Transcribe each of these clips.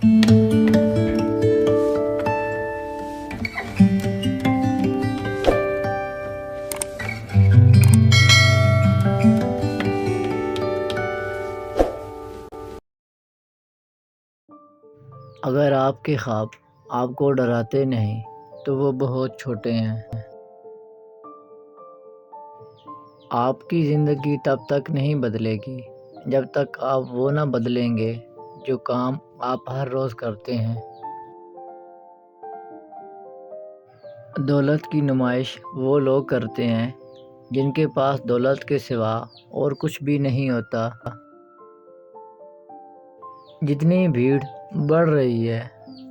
اگر آپ کے خواب آپ کو ڈراتے نہیں تو وہ بہت چھوٹے ہیں۔ آپ کی زندگی تب تک نہیں بدلے گی جب تک آپ وہ نہ بدلیں گے جو کام آپ ہر روز کرتے ہیں۔ دولت کی نمائش وہ لوگ کرتے ہیں جن کے پاس دولت کے سوا اور کچھ بھی نہیں ہوتا۔ جتنی بھیڑ بڑھ رہی ہے،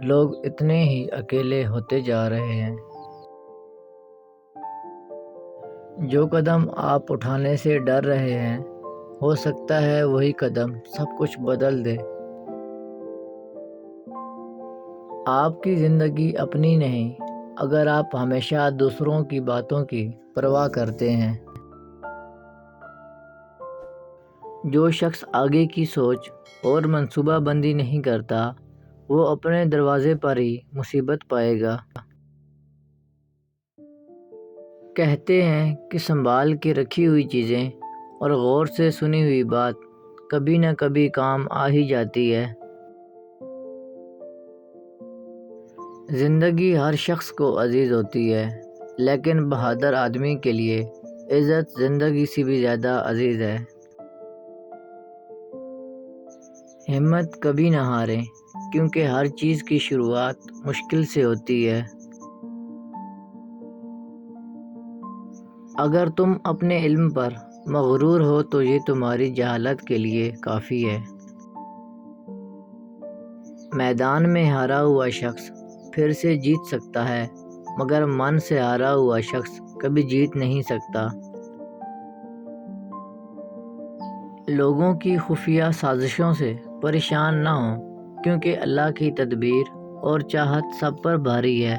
لوگ اتنے ہی اکیلے ہوتے جا رہے ہیں۔ جو قدم آپ اٹھانے سے ڈر رہے ہیں، ہو سکتا ہے وہی قدم سب کچھ بدل دے۔ آپ کی زندگی اپنی نہیں اگر آپ ہمیشہ دوسروں کی باتوں کی پرواہ کرتے ہیں۔ جو شخص آگے کی سوچ اور منصوبہ بندی نہیں کرتا، وہ اپنے دروازے پر ہی مصیبت پائے گا۔ کہتے ہیں کہ سنبھال کے رکھی ہوئی چیزیں اور غور سے سنی ہوئی بات کبھی نہ کبھی کام آ ہی جاتی ہے۔ زندگی ہر شخص کو عزیز ہوتی ہے، لیکن بہادر آدمی کے لیے عزت زندگی سے بھی زیادہ عزیز ہے۔ ہمت کبھی نہ ہاریں، کیونکہ ہر چیز کی شروعات مشکل سے ہوتی ہے۔ اگر تم اپنے علم پر مغرور ہو تو یہ تمہاری جہالت کے لیے کافی ہے۔ میدان میں ہارا ہوا شخص پھر سے جیت سکتا ہے، مگر من سے ہارا ہوا شخص کبھی جیت نہیں سکتا۔ لوگوں کی خفیہ سازشوں سے پریشان نہ ہوں، کیونکہ اللہ کی تدبیر اور چاہت سب پر بھاری ہے۔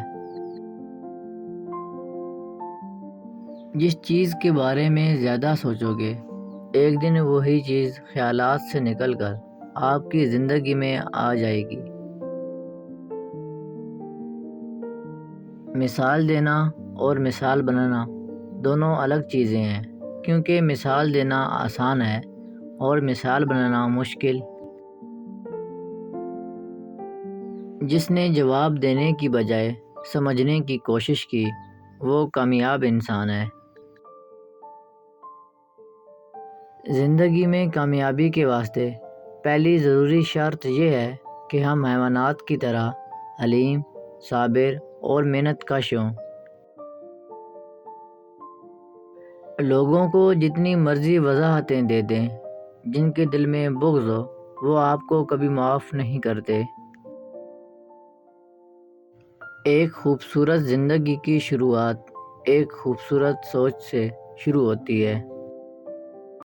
جس چیز کے بارے میں زیادہ سوچو گے، ایک دن وہی چیز خیالات سے نکل کر آپ کی زندگی میں آ جائے گی۔ مثال دینا اور مثال بنانا دونوں الگ چیزیں ہیں، کیونکہ مثال دینا آسان ہے اور مثال بنانا مشکل۔ جس نے جواب دینے کی بجائے سمجھنے کی کوشش کی، وہ کامیاب انسان ہے۔ زندگی میں کامیابی کے واسطے پہلی ضروری شرط یہ ہے کہ ہم حیوانات کی طرح حلیم، صابر اور محنت کش ہوں۔ لوگوں کو جتنی مرضی وضاحتیں دے دیں، جن کے دل میں بغض ہو وہ آپ کو کبھی معاف نہیں کرتے۔ ایک خوبصورت زندگی کی شروعات ایک خوبصورت سوچ سے شروع ہوتی ہے۔